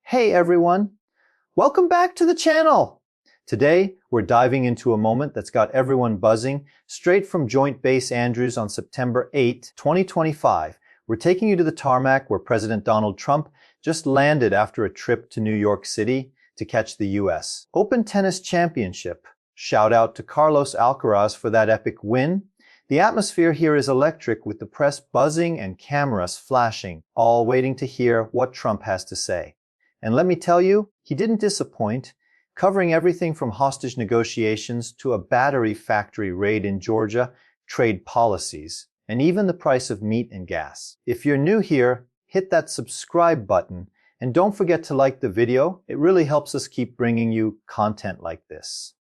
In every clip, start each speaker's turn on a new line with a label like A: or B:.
A: Hey everyone! Welcome back to the channel! Today, we're diving into a moment that's got everyone buzzing straight from Joint Base Andrews on September 8, 2025. We're taking you to the tarmac where President Donald Trump just landed after a trip to New York City to catch the U.S.Open tennis championship. Shout out to Carlos Alcaraz for that epic win. The atmosphere here is electric with the press buzzing and cameras flashing, all waiting to hear what Trump has to say. And let me tell you, he didn't disappoint, covering everything from hostage negotiations to a battery factory raid in Georgia, trade policies, and even the price of meat and gas. If you're new here, hit that subscribe button and don't forget to like the video. It really helps us keep bringing you content like this.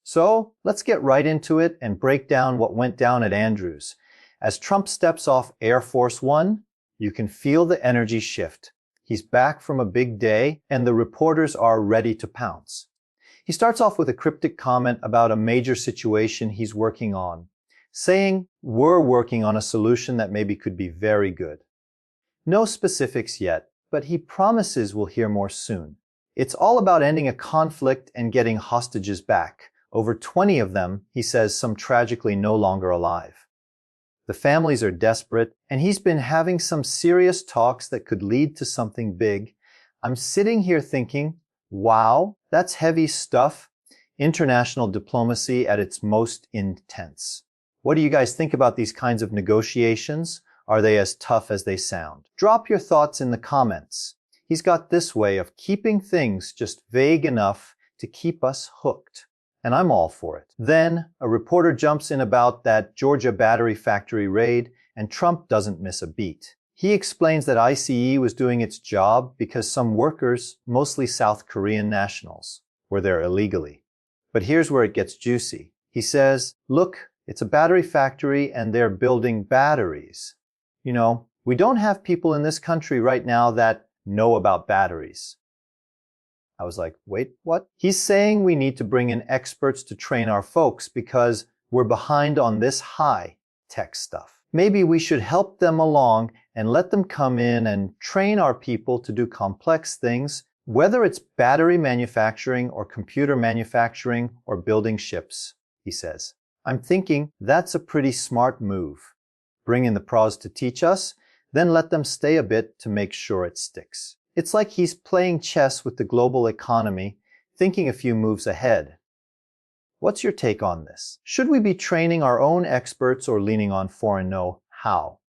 A: So let's get right into it and break down what went down at Andrews. As Trump steps off Air Force One, you can feel the energy shift. He's back from a big day, and the reporters are ready to pounce. He starts off with a cryptic comment about a major situation he's working on, saying, "We're working on a solution that maybe could be very good." No specifics yet, but he promises we'll hear more soon. It's all about ending a conflict and getting hostages back. Over 20 of them, he says, some tragically no longer alive. The families are desperate, and he's been having some serious talks that could lead to something big. I'm sitting here thinking, wow, that's heavy stuff. International diplomacy at its most intense. What do you guys think about these kinds of negotiations? Are they as tough as they sound? Drop your thoughts in the comments. He's got this way of keeping things just vague enough to keep us hooked. And I'm all for it. Then, a reporter jumps in about that Georgia battery factory raid, and Trump doesn't miss a beat. He explains that ICE was doing its job because some workers, mostly South Korean nationals, were there illegally. But here's where it gets juicy. He says, look, it's a battery factory and they're building batteries. You know, we don't have people in this country right now that know about batteries. I was like, wait, what? He's saying we need to bring in experts to train our folks because we're behind on this high-tech stuff. Maybe we should help them along and let them come in and train our people to do complex things, whether it's battery manufacturing or computer manufacturing or building ships, he says. I'm thinking that's a pretty smart move. Bring in the pros to teach us, then let them stay a bit to make sure it sticks. It's like he's playing chess with the global economy, thinking a few moves ahead. What's your take on this? Should we be training our own experts or leaning on foreign know-how?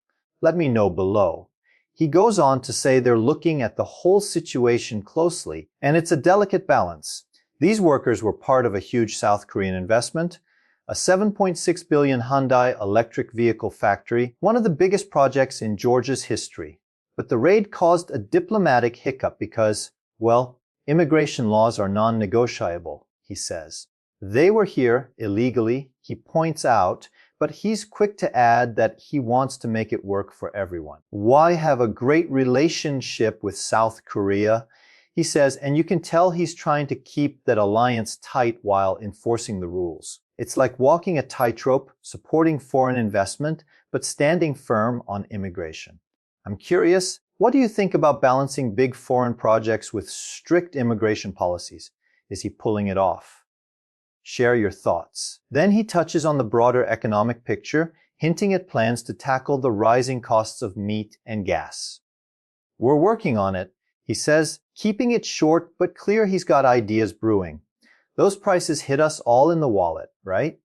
A: Let me know below. He goes on to say they're looking at the whole situation closely, and it's a delicate balance. These workers were part of a huge South Korean investment, a $7.6 billion Hyundai electric vehicle factory, one of the biggest projects in Georgia's history. But the raid caused a diplomatic hiccup because, well, immigration laws are non-negotiable, he says. They were here illegally, he points out, but he's quick to add that he wants to make it work for everyone. Why have a great relationship with South Korea? He says, and you can tell he's trying to keep that alliance tight while enforcing the rules. It's like walking a tightrope, supporting foreign investment, but standing firm on immigration. I'm curious, what do you think about balancing big foreign projects with strict immigration policies? Is he pulling it off? Share your thoughts. Then he touches on the broader economic picture, hinting at plans to tackle the rising costs of meat and gas. We're working on it, he says, keeping it short but clear he's got ideas brewing. Those prices hit us all in the wallet, right?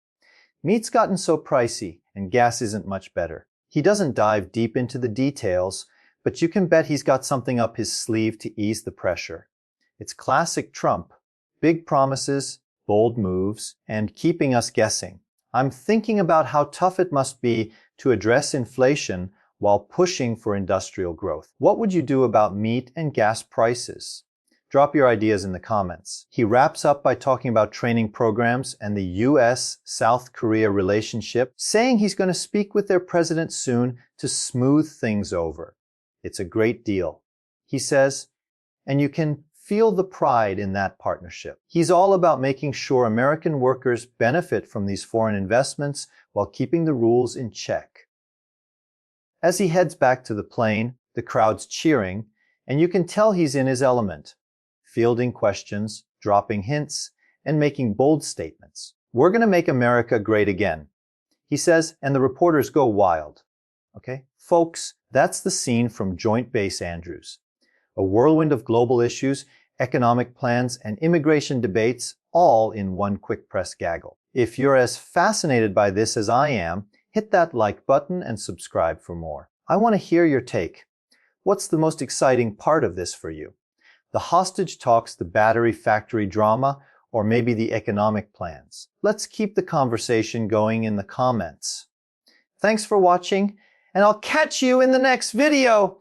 A: Meat's gotten so pricey, and gas isn't much better. He doesn't dive deep into the details, but you can bet he's got something up his sleeve to ease the pressure. It's classic Trump. Big promises, bold moves, and keeping us guessing. I'm thinking about how tough it must be to address inflation while pushing for industrial growth. What would you do about meat and gas prices? Drop your ideas in the comments. He wraps up by talking about training programs and the U.S.-South Korea relationship, saying he's going to speak with their president soon to smooth things over. It's a great deal. He says, and you can feel the pride in that partnership. He's all about making sure American workers benefit from these foreign investments while keeping the rules in check. As he heads back to the plane, the crowd's cheering, And you can tell he's in his element, fielding questions, dropping hints, and making bold statements. We're going to make America great again, he says, and the reporters go wild. Okay? Folks, that's the scene from Joint Base Andrews. A whirlwind of global issues, economic plans, and immigration debates, all in one quick press gaggle. If you're as fascinated by this as I am, hit that like button and subscribe for more. I want to hear your take. What's the most exciting part of this for you? The hostage talks, the battery factory drama, or maybe the economic plans? Let's keep the conversation going in the comments. Thanks for watching, and I'll catch you in the next video!